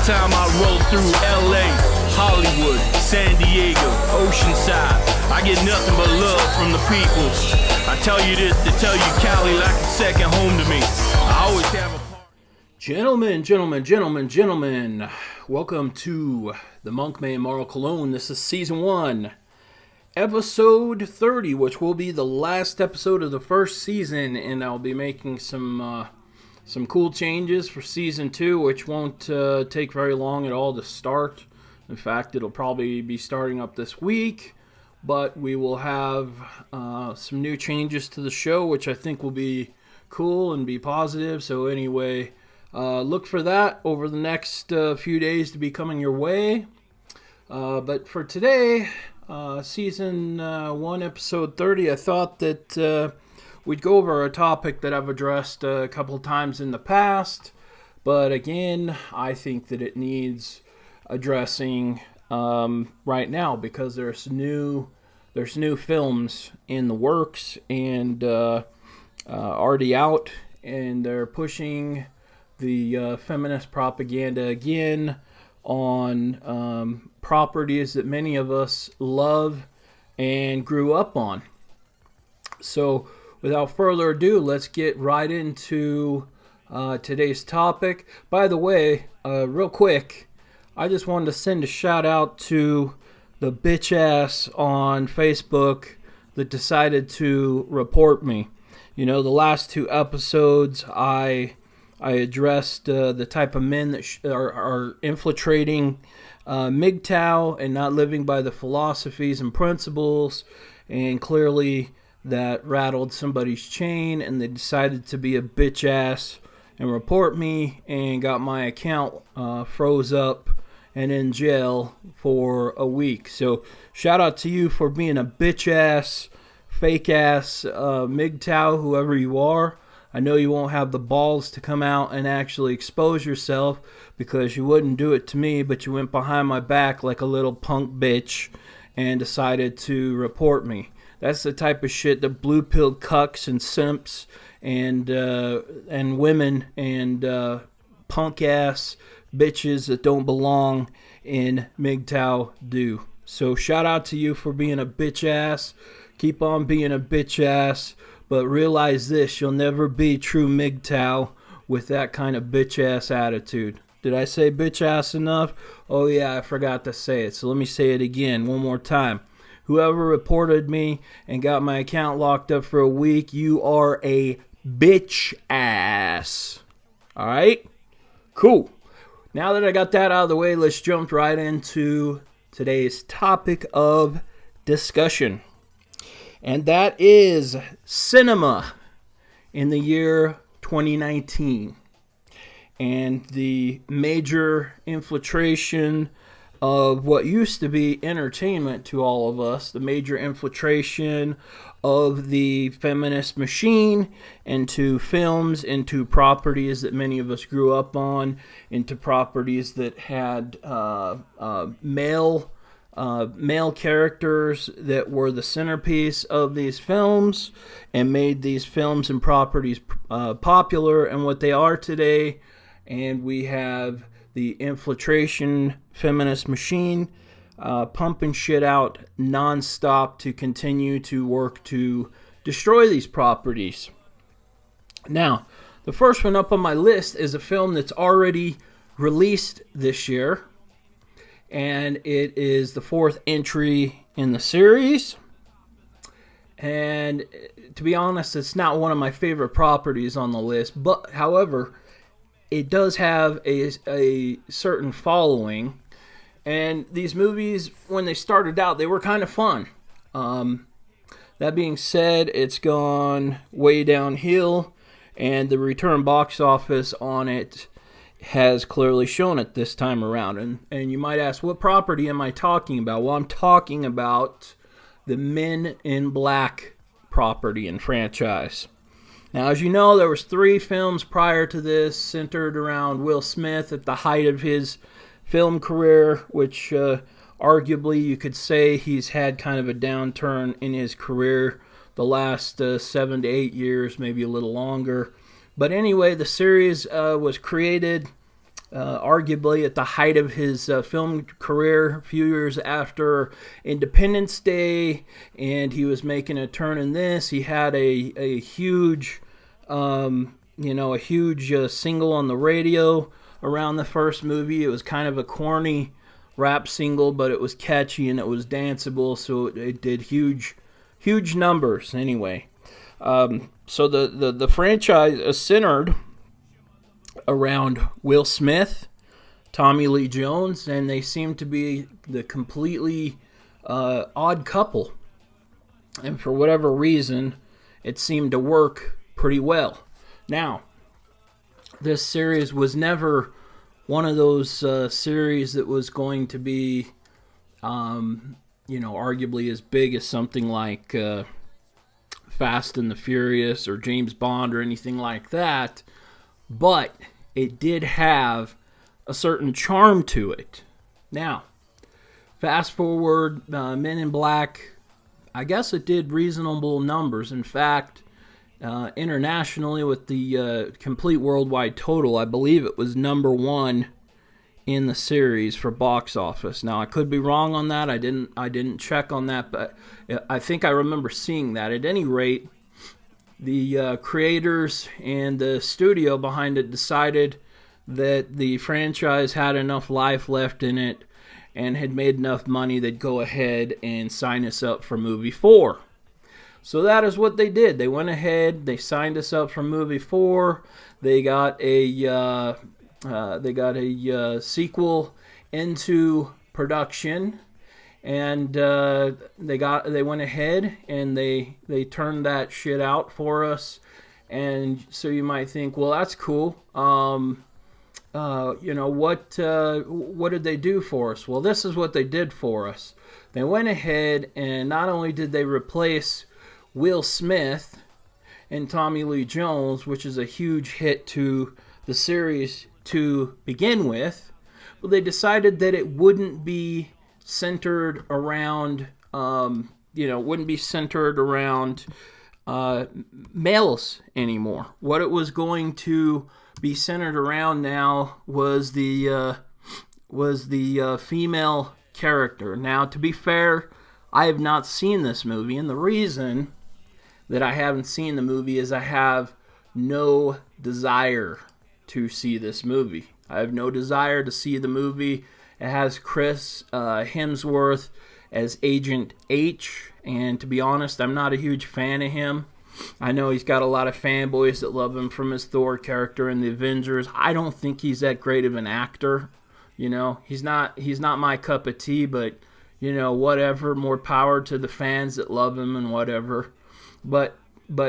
time I roll through LA, Hollywood, San Diego, Oceanside, I get nothing but love from the people. I tell you this to tell you Cali like a second home to me. I always have a party. Gentlemen, welcome to the Monkman, Marl, Kalone. This is season 1, episode 30, which will be the last episode of the first season, and I'll be making some cool changes for season 2, which won't take very long at all to start. In fact, it'll probably be starting up this week, but we will have some new changes to the show, which I think will be cool and be positive. So anyway, look for that over the next few days to be coming your way. But for today, season 1, episode 30, I thought that we'd go over a topic that I've addressed a couple of times in the past. But again, I think that it needs addressing right now because there's new films in the works and already out, and they're pushing the feminist propaganda again on properties that many of us love and grew up on. So without further ado, let's get right into today's topic. By the way, real quick, I just wanted to send a shout out to the bitch ass on Facebook that decided to report me. You know, the last 2 episodes I addressed the type of men that are infiltrating MGTOW and not living by the philosophies and principles, and clearly that rattled somebody's chain, and they decided to be a bitch ass and report me and got my account froze up and in jail for a week. So shout out to you for being a bitch ass, fake ass MGTOW, whoever you are. I know you won't have the balls to come out and actually expose yourself because you wouldn't do it to me, but you went behind my back like a little punk bitch and decided to report me. That's the type of shit that blue-pilled cucks and simps and women and punk-ass bitches that don't belong in MGTOW do. So shout out to you for being a bitch-ass. Keep on being a bitch-ass, but realize this, you'll never be true MGTOW with that kind of bitch-ass attitude. Did I say bitch-ass enough? Oh yeah, I forgot to say it, so let me say it again one more time. Whoever reported me and got my account locked up for a week, you are a bitch ass. Alright? Cool. Now that I got that out of the way, let's jump right into today's topic of discussion. And that is cinema in the year 2019. And the major infiltration of what used to be entertainment to all of us, the major infiltration of the feminist machine into films, into properties that many of us grew up on, into properties that had male characters that were the centerpiece of these films and made these films and properties popular and what they are today. And we have the infiltration feminist machine pumping shit out nonstop to continue to work to destroy these properties. Now, the first one up on my list is a film that's already released this year, and it is the 4th entry in the series. And to be honest, it's not one of my favorite properties on the list, but however, it does have a certain following. And these movies, when they started out, they were kind of fun. That being said, it's gone way downhill, and the return box office on it has clearly shown it this time around. And you might ask, what property am I talking about? Well, I'm talking about the Men in Black property and franchise. Now, as you know, there was 3 films prior to this centered around Will Smith at the height of his film career, which arguably you could say he's had kind of a downturn in his career the last 7 to 8 years, maybe a little longer. But anyway, the series was created arguably at the height of his film career, a few years after Independence Day, and he was making a turn in this. He had a huge, a huge single on the radio around the first movie. It was kind of a corny rap single, but it was catchy and it was danceable, so it did huge numbers anyway. So the franchise is centered around Will Smith, Tommy Lee Jones, and they seem to be the completely odd couple. And for whatever reason, it seemed to work pretty well. Now, this series was never one of those series that was going to be, arguably as big as something like Fast and the Furious or James Bond or anything like that. But it did have a certain charm to it. Now, fast forward, Men in Black, I guess it did reasonable numbers. In fact, internationally with the complete worldwide total, I believe it was number one in the series for box office. Now, I could be wrong on that. I didn't check on that, but I think I remember seeing that. At any rate, the creators and the studio behind it decided that the franchise had enough life left in it and had made enough money, they'd go ahead and sign us up for movie 4. So that is what they did. They went ahead, they signed us up for movie 4. They got a sequel into production. And they went ahead and they turned that shit out for us. And so you might think, well, that's cool. What did they do for us? Well, this is what they did for us. They went ahead and not only did they replace Will Smith and Tommy Lee Jones, which is a huge hit to the series to begin with, but they decided that it wouldn't be centered around, males anymore. What it was going to be centered around now was the female character. Now, to be fair, I have not seen this movie, and the reason that I haven't seen the movie is I have no desire to see this movie. I have no desire to see the movie. It has Chris Hemsworth as Agent H, and to be honest, I'm not a huge fan of him. I know he's got a lot of fanboys that love him from his Thor character in the Avengers. I don't think he's that great of an actor. He's not my cup of tea, but whatever. More power to the fans that love him and whatever. But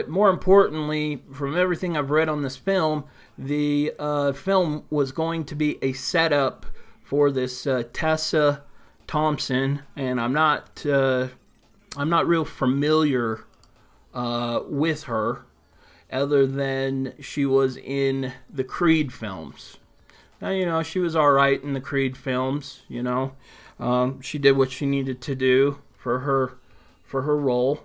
more importantly, from everything I've read on this film, the film was going to be a setup for this Tessa Thompson, and I'm not real familiar with her, other than she was in the Creed films. Now, she was all right in the Creed films. She did what she needed to do for her role.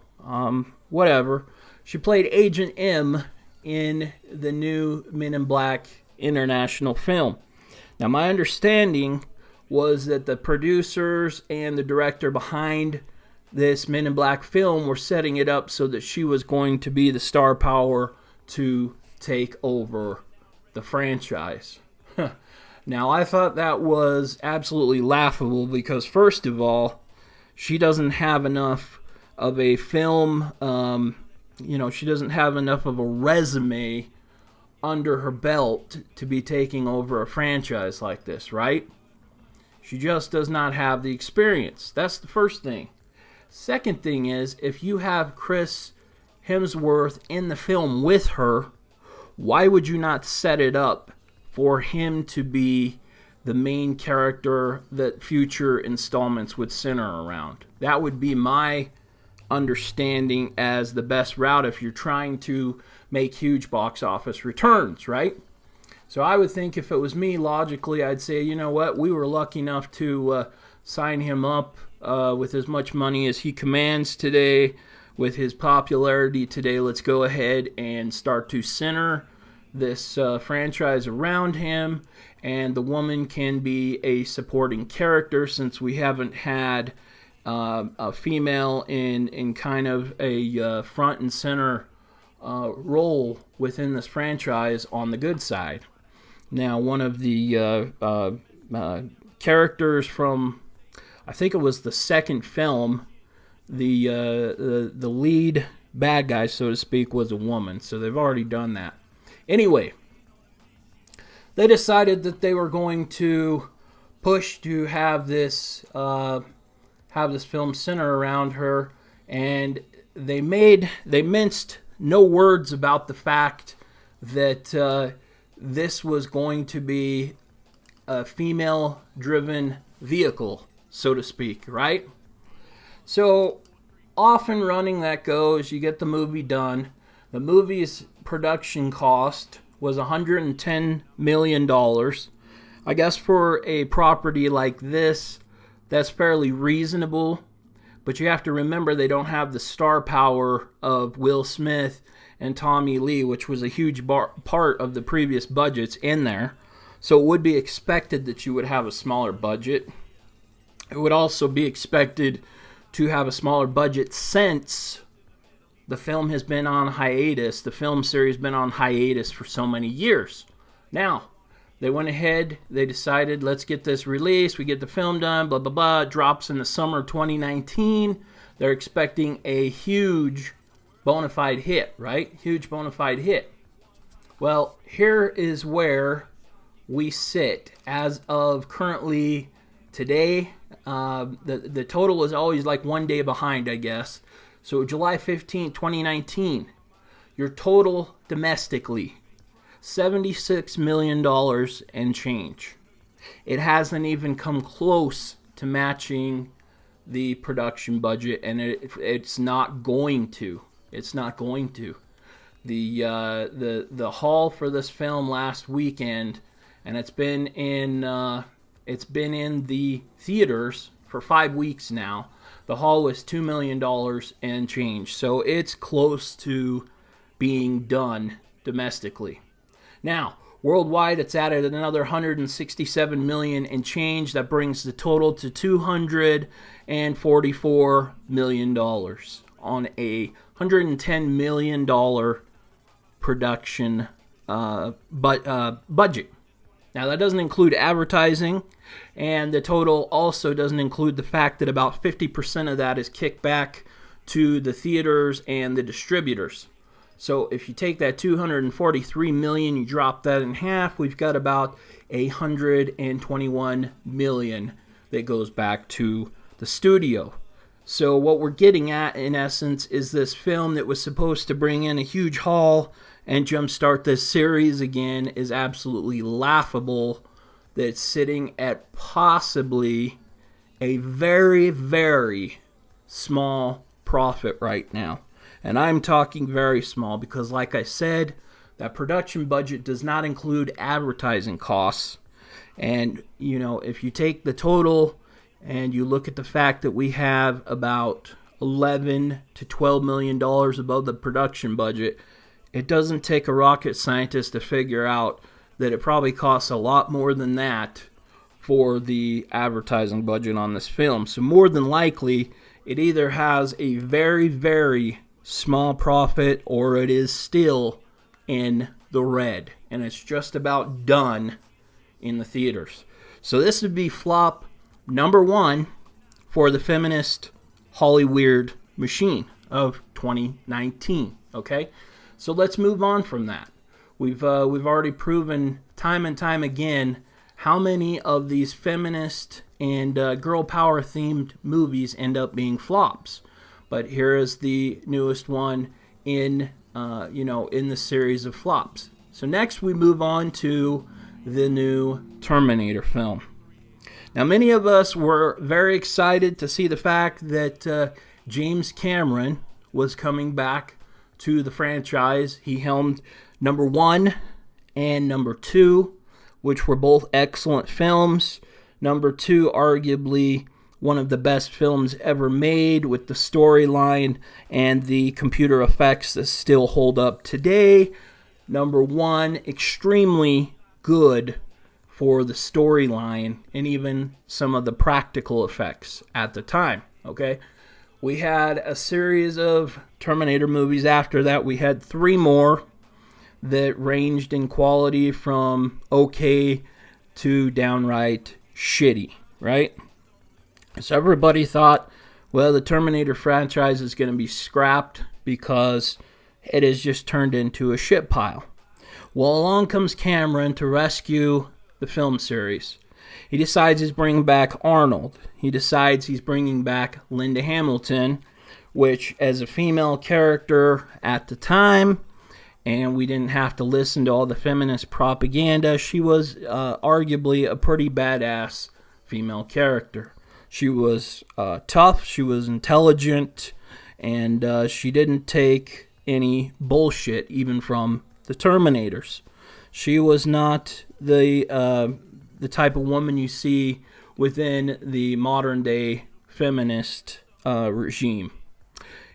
Whatever. She played Agent M in the new Men in Black international film. Now, my understanding was that the producers and the director behind this Men in Black film were setting it up so that she was going to be the star power to take over the franchise. Now, I thought that was absolutely laughable because, first of all, she doesn't have enough of a film, she doesn't have enough of a resume under her belt to be taking over a franchise like this, right? She just does not have the experience. That's the first thing. Second thing is, if you have Chris Hemsworth in the film with her, why would you not set it up for him to be the main character that future installments would center around? That would be my understanding as the best route if you're trying to make huge box office returns, right? So I would think if it was me, logically, I'd say, you know what, we were lucky enough to sign him up with as much money as he commands today, with his popularity today. Let's go ahead and start to center this franchise around him, and the woman can be a supporting character, since we haven't had a female in kind of a front and center role within this franchise on the good side. Now, one of the characters from, I think it was the second film, the lead bad guy, so to speak, was a woman. So they've already done that. Anyway, they decided that they were going to push to have this film center around her, and they minced no words about the fact that this was going to be a female-driven vehicle, so to speak, right? So, off and running that goes. You get the movie done. The movie's production cost was $110 million. I guess for a property like this, that's fairly reasonable. But you have to remember they don't have the star power of Will Smith and Tommy Lee, which was a huge part of the previous budgets in there. So it would be expected that you would have a smaller budget. It would also be expected to have a smaller budget since the film has been on hiatus. The film series has been on hiatus for so many years. Now, they went ahead, they decided, let's get this released, we get the film done, blah, blah, blah. It drops in the summer of 2019. They're expecting a huge bona fide hit, right? Huge bona fide hit. Well, here is where we sit. As of currently today, the total is always like one day behind, I guess. So July 15, 2019, your total domestically, $76 million and change. It hasn't even come close to matching the production budget, and it's not going to. It's not going to. The haul for this film last weekend, and it's been in the theaters for 5 weeks now. The haul was $2 million and change, so it's close to being done domestically. Now, worldwide, it's added another $167 million and change. That brings the total to $244 million on a $110 million production budget. Now, that doesn't include advertising, and the total also doesn't include the fact that about 50% of that is kicked back to the theaters and the distributors. So if you take that $243 million, you drop that in half, we've got about $121 million that goes back to the studio. So what we're getting at, in essence, is this film that was supposed to bring in a huge haul and jumpstart this series again is absolutely laughable. That's sitting at possibly a very, very small profit right now. And I'm talking very small because, like I said, that production budget does not include advertising costs. And, you know, if you take the total and you look at the fact that we have about $11 to $12 million above the production budget, it doesn't take a rocket scientist to figure out that it probably costs a lot more than that for the advertising budget on this film. So more than likely, it either has a very, very small profit or it is still in the red. And it's just about done in the theaters. So this would be flop number 1 for the Feminist Hollyweird machine of 2019. Okay? So let's move on from that. We've already proven time and time again how many of these feminist and girl power themed movies end up being flops. But here is the newest one in the series of flops. So next we move on to the new Terminator film. Now many of us were very excited to see the fact that James Cameron was coming back to the franchise. He helmed number 1 and number 2, which were both excellent films. Number 2, arguably one of the best films ever made, with the storyline and the computer effects that still hold up today. Number 1, extremely good for the storyline and even some of the practical effects at the time, okay? We had a series of Terminator movies after that. We had 3 more that ranged in quality from okay to downright shitty, right? So everybody thought, well, the Terminator franchise is going to be scrapped because it has just turned into a shit pile. Well, along comes Cameron to rescue the film series. He decides he's bringing back Arnold. He decides he's bringing back Linda Hamilton, which as a female character at the time, and we didn't have to listen to all the feminist propaganda, she was arguably a pretty badass female character. She was tough, she was intelligent, and she didn't take any bullshit even from the Terminators. She was not the type of woman you see within the modern day feminist regime.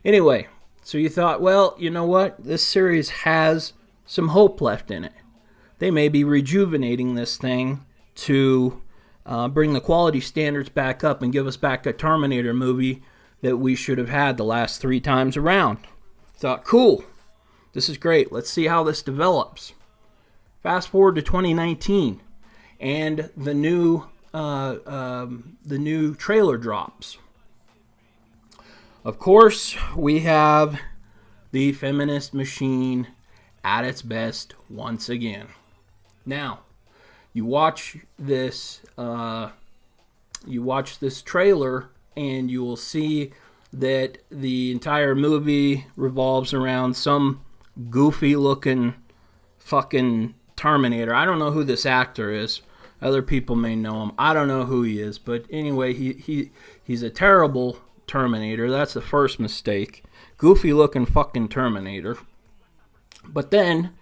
Anyway, so you thought, well, you know what? This series has some hope left in it. They may be rejuvenating this thing to bring the quality standards back up and give us back a Terminator movie that we should have had the last 3 times around. Thought, cool. This is great. Let's see how this develops. Fast forward to 2019, and the new trailer drops. Of course, we have the feminist machine at its best once again. Now, you watch this trailer, and you will see that the entire movie revolves around some goofy-looking fucking Terminator. I don't know who this actor is. Other people may know him. I don't know who he is, but anyway, he's a terrible Terminator. That's the first mistake. Goofy-looking fucking Terminator. But then,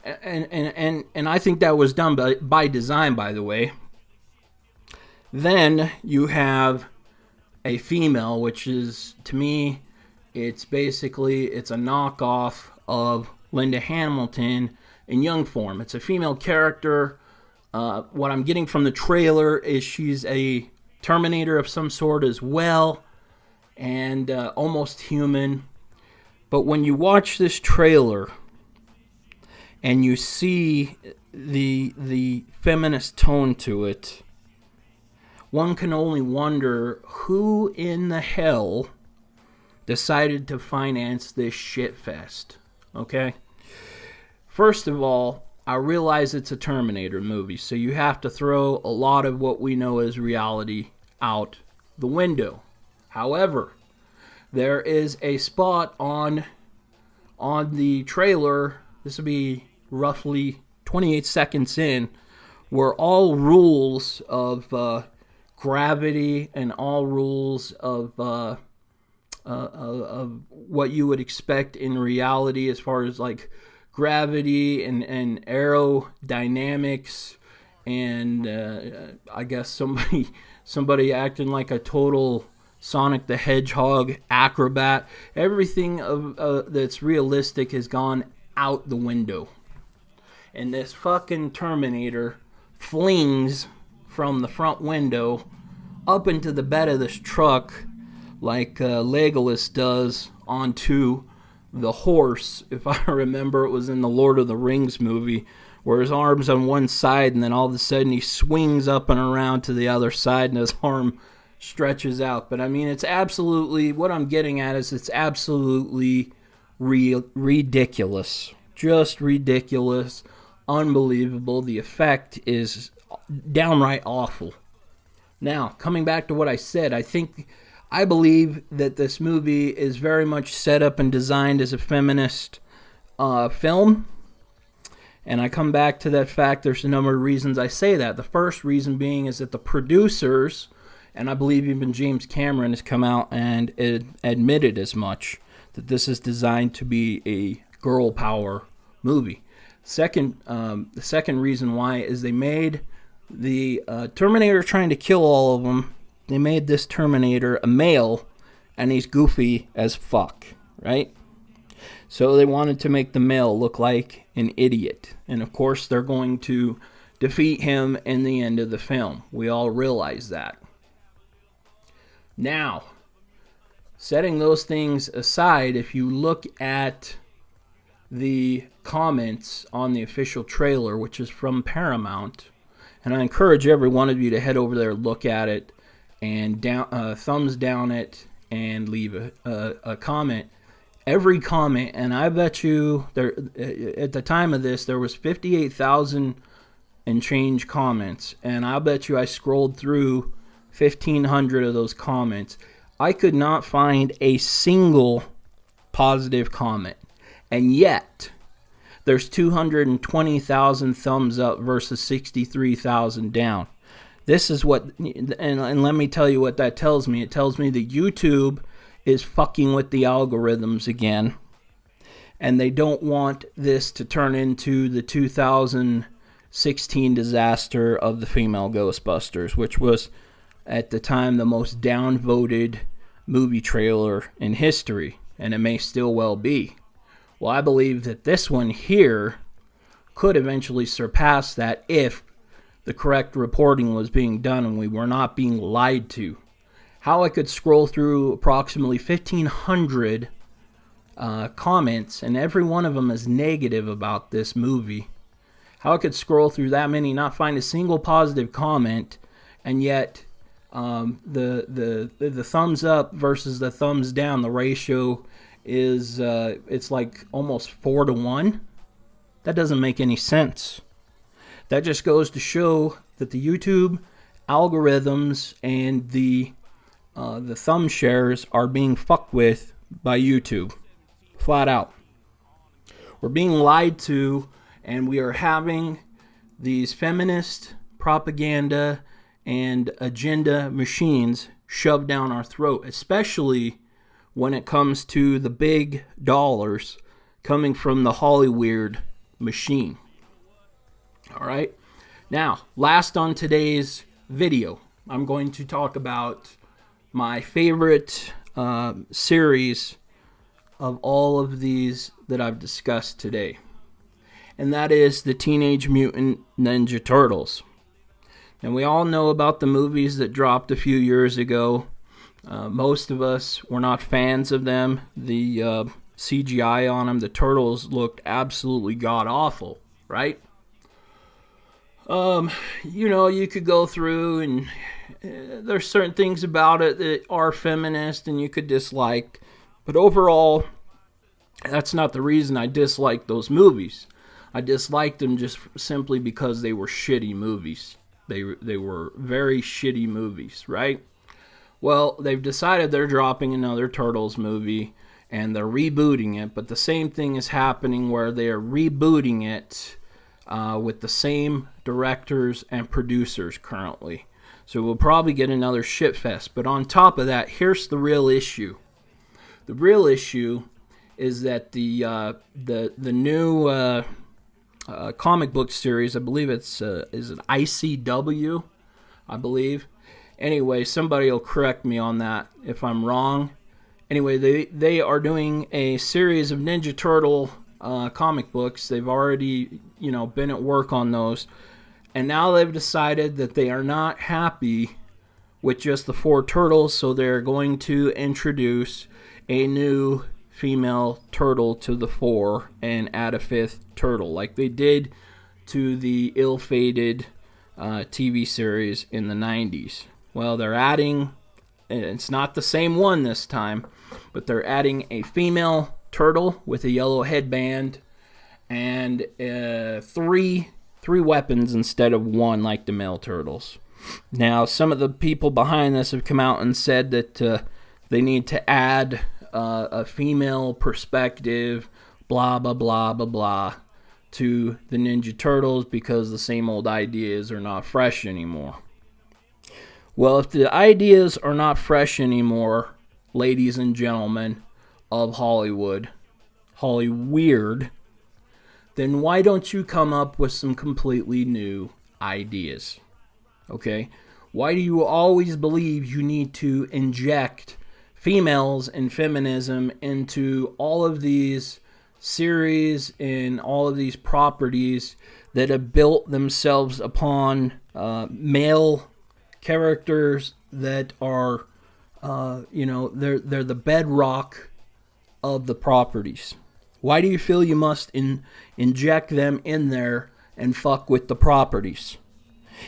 and I think that was done by design, by the way. Then you have a female, which is, to me, it's a knockoff of Linda Hamilton in young form. It's a female character. What I'm getting from the trailer is she's a Terminator of some sort as well, and almost human. But when you watch this trailer and you see the feminist tone to it, one can only wonder who in the hell decided to finance this shitfest, okay? First of all, I realize it's a Terminator movie, so you have to throw a lot of what we know as reality out the window. However, there is a spot on the trailer, this will be roughly 28 seconds in, where all rules of gravity and all rules of what you would expect in reality as far as like gravity and aerodynamics and I guess somebody acting like a total Sonic the Hedgehog acrobat. Everything that's realistic has gone out the window. And this fucking Terminator flings from the front window up into the bed of this truck like Legolas does onto the horse. If I remember, it was in the Lord of the Rings movie, where his arm's on one side and then all of a sudden he swings up and around to the other side and his arm stretches out. But I mean, it's absolutely, what I'm getting at is it's absolutely ridiculous. Just ridiculous. Unbelievable. The effect is downright awful. Now, coming back to what I said, I believe that this movie is very much set up and designed as a feminist film. And I come back to that fact. There's a number of reasons I say that. The first reason being is that the producers, and I believe even James Cameron has come out and admitted as much, that this is designed to be a girl power movie. The second reason why is they made the Terminator trying to kill all of them. They made this Terminator a male, and he's goofy as fuck, right? So they wanted to make the male look like an idiot. And of course, they're going to defeat him in the end of the film. We all realize that. Now, setting those things aside, if you look at the comments on the official trailer, which is from Paramount, and I encourage every one of you to head over there, look at it, and thumbs down it, and leave a comment. Every comment, and I bet you there at the time of this there was 58,000 and change comments, and I bet you I scrolled through 1,500 of those comments. I could not find a single positive comment, and yet there's 220,000 thumbs up versus 63,000 down. This is what, and let me tell you what that tells me. It tells me that YouTube is fucking with the algorithms again, and they don't want this to turn into the 2016 disaster of the female Ghostbusters, which was at the time the most downvoted movie trailer in history, and it may still well be. Well, I believe that this one here could eventually surpass that if the correct reporting was being done and we were not being lied to. How I could scroll through approximately 1,500 comments, and every one of them is negative about this movie. How I could scroll through that many, not find a single positive comment, and yet the thumbs up versus the thumbs down, the ratio is it's like almost 4-1. That doesn't make any sense. That just goes to show that the YouTube algorithms and the thumb shares are being fucked with by YouTube. Flat out. We're being lied to, and we are having these feminist propaganda and agenda machines shoved down our throat, especially when it comes to the big dollars coming from the Hollyweird machine. All right. Now, last on today's video, I'm going to talk about my favorite series of all of these that I've discussed today, and that is the Teenage Mutant Ninja Turtles. And we all know about the movies that dropped a few years ago. Most of us were not fans of them. The CGI on them, the turtles looked absolutely god-awful, right? You could go through and there's certain things about it that are feminist and you could dislike. But overall, that's not the reason I disliked those movies. I disliked them just simply because they were shitty movies. They were very shitty movies, right? Well, they've decided they're dropping another Turtles movie and they're rebooting it. But the same thing is happening where they're rebooting it with the same directors and producers currently. So we'll probably get another shitfest. But on top of that, here's the real issue. The real issue is that the new comic book series, I believe is it ICW, I believe. Anyway, somebody will correct me on that if I'm wrong. Anyway, they are doing a series of Ninja Turtle comic books. They've already, been at work on those. And now they've decided that they are not happy with just the 4 turtles, so they're going to introduce a new female turtle to the 4 and add a 5th turtle, like they did to the ill-fated TV series in the 90s. Well, they're adding, it's not the same one this time, but they're adding a female turtle with a yellow headband and 3 weapons instead of 1 like the male turtles. Now, some of the people behind this have come out and said that they need to add a female perspective, blah, blah, blah, blah, blah, to the Ninja Turtles because the same old ideas are not fresh anymore. Well, if the ideas are not fresh anymore, ladies and gentlemen of Hollyweird, then why don't you come up with some completely new ideas? Okay? Why do you always believe you need to inject females and feminism into all of these series and all of these properties that have built themselves upon male characters that are, they're the bedrock of the properties. Why do you feel you must inject them in there and fuck with the properties?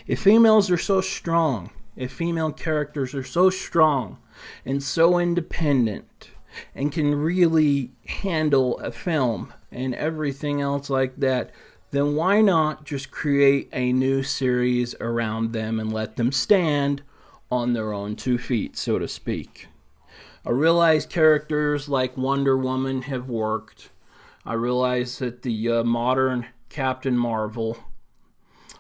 If females are so strong, if female characters are so strong and so independent and can really handle a film and everything else like that, then why not just create a new series around them and let them stand on their own 2 feet, so to speak? I realize characters like Wonder Woman have worked. I realize that the modern Captain Marvel,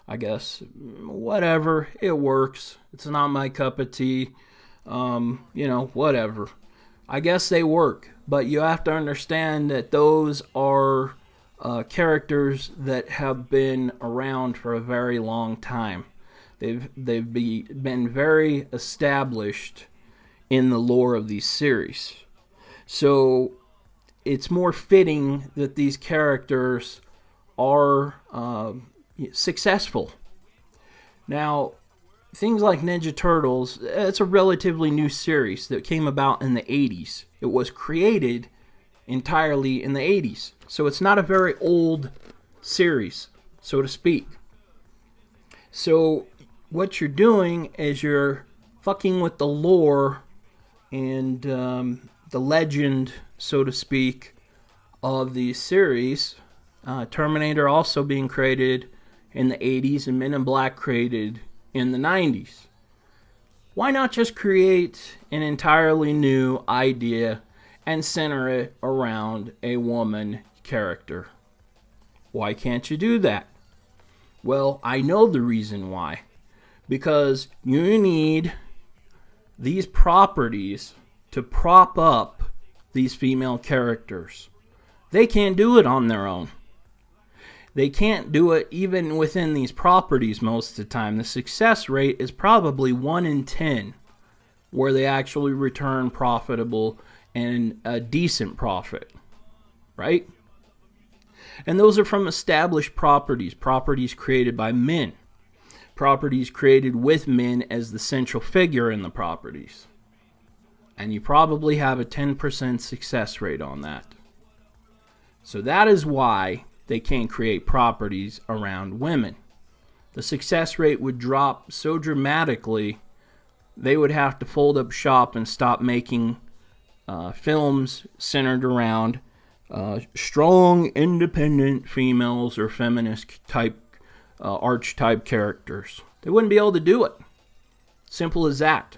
I guess, whatever, it works. It's not my cup of tea. Whatever. I guess they work, but you have to understand that those are characters that have been around for a very long time. They've been very established in the lore of these series. So it's more fitting that these characters are successful. Now, things like Ninja Turtles, it's a relatively new series that came about in the 80s. It was created entirely in the 80s. So it's not a very old series, so to speak. So what you're doing is you're fucking with the lore and the legend, so to speak, of these series. Terminator also being created in the 80s and Men in Black created in the 90s. Why not just create an entirely new idea and center it around a woman character? Why can't you do that? Well, I know the reason why. Because you need these properties to prop up these female characters. They can't do it on their own. They can't do it even within these properties most of the time. The success rate is probably 1 in 10 where they actually return profitable and a decent profit, right? And those are from established properties created by men, properties created with men as the central figure in the properties. And you probably have a 10% success rate on that. So that is why they can't create properties around women. The success rate would drop so dramatically, they would have to fold up shop and stop making films centered around strong, independent females or feminist type, archetype characters. They wouldn't be able to do it. Simple as that.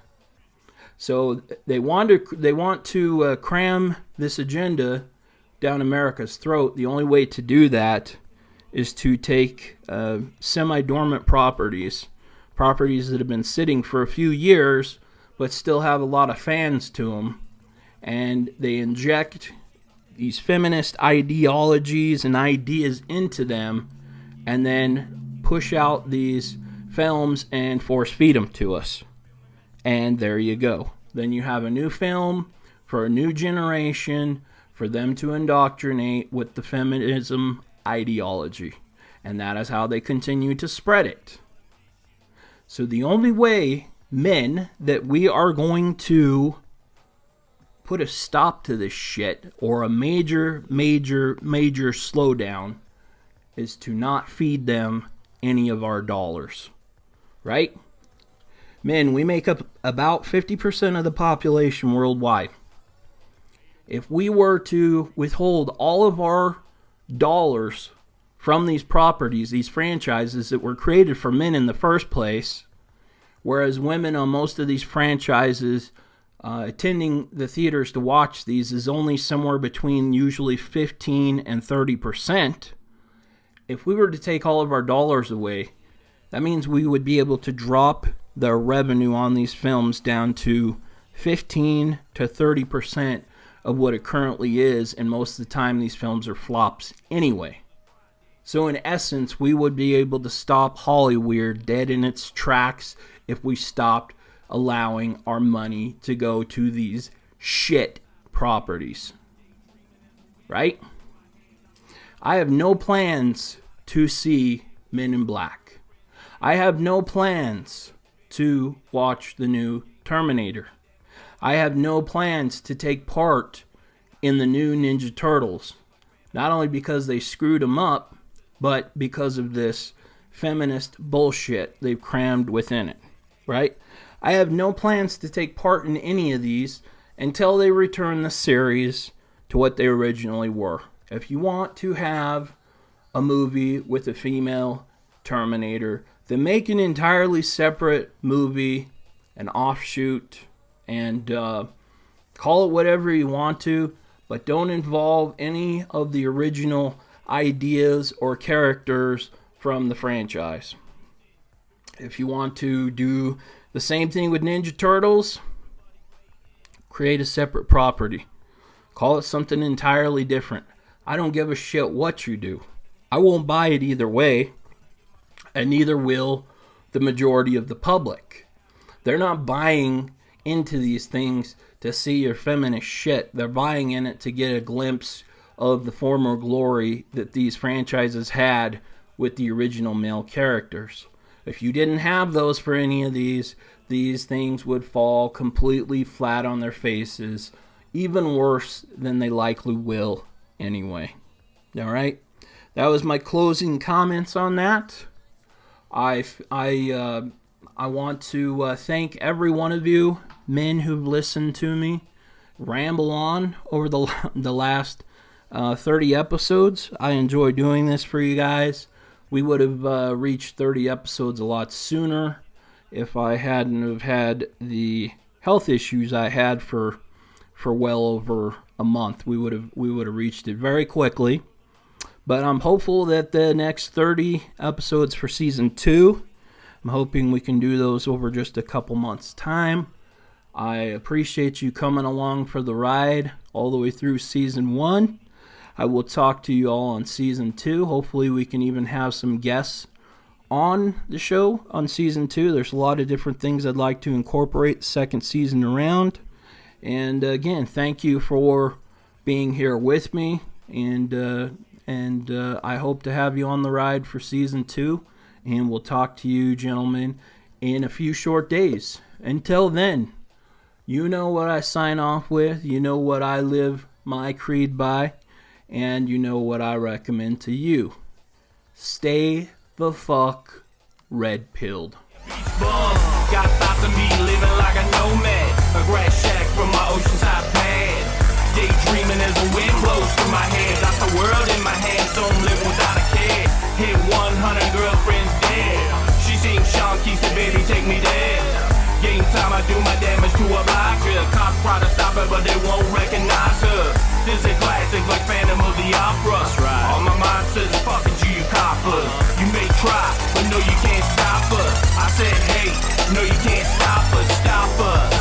So they want to cram this agenda down America's throat. The only way to do that is to take semi-dormant properties that have been sitting for a few years but still have a lot of fans to them, and they inject these feminist ideologies and ideas into them and then push out these films and force feed them to us. And there you go. Then you have a new film for a new generation for them to indoctrinate with the feminism ideology. And that is how they continue to spread it. So the only way, men, that we are going to put a stop to this shit, or a major slowdown, is to not feed them any of our dollars. Right? Men, we make up about 50% of the population worldwide. If we were to withhold all of our dollars from these properties, these franchises that were created for men in the first place, whereas women on most of these franchises attending the theaters to watch these is only somewhere between usually 15 and 30%, if we were to take all of our dollars away, that means we would be able to drop the revenue on these films down to 15 to 30% of what it currently is, and most of the time these films are flops anyway. So in essence, we would be able to stop Hollyweird dead in its tracks if we stopped allowing our money to go to these shit properties. Right? I have no plans to see Men in Black. I have no plans to watch the new Terminator. I have no plans to take part in the new Ninja Turtles. Not only because they screwed them up, but because of this feminist bullshit they've crammed within it, right? I have no plans to take part in any of these until they return the series to what they originally were. If you want to have a movie with a female Terminator, then make an entirely separate movie, an offshoot, and call it whatever you want to, but don't involve any of the original ideas or characters from the franchise. If you want to do the same thing with Ninja Turtles, create a separate property. Call it something entirely different. I don't give a shit what you do. I won't buy it either way, and neither will the majority of the public. They're not buying into these things to see your feminist shit. They're buying in it to get a glimpse of the former glory that these franchises had with the original male characters. If you didn't have those for any of these things would fall completely flat on their faces, even worse than they likely will anyway. All right? That was my closing comments on that. I want to thank every one of you men who've listened to me ramble on over the last 30 episodes. I enjoy doing this for you guys. We would have reached 30 episodes a lot sooner if I hadn't have had the health issues I had for well over a month. We would have reached it very quickly. But I'm hopeful that the next 30 episodes for season 2, I'm hoping we can do those over just a couple months' time. I appreciate you coming along for the ride all the way through season 1. I will talk to you all on season 2. Hopefully we can even have some guests on the show on season 2. There's a lot of different things I'd like to incorporate the second season around. And again, thank you for being here with me. And I hope to have you on the ride for season 2. And we'll talk to you, gentlemen, in a few short days. Until then, you know what I sign off with. You know what I live my creed by. And you know what I recommend to you. Stay the fuck red-pilled. Got thoughts of me living like a nomad. A grass shack from my oceanside pad. Daydreaming as the wind blows through my head. Got the world in my hands, so I'm living without a care. Hit 100 girlfriends dead. She sings Sean Keith said, baby, take me there. Game time, I do my damage to a blocker. Cops try to stop her, but they won't recognize her. This is a classic like Phantom of the Opera. That's right. All my mind says, fucking you coppers. You may try, but no, you can't stop us. I said, hey, no, you can't stop us. Stop us.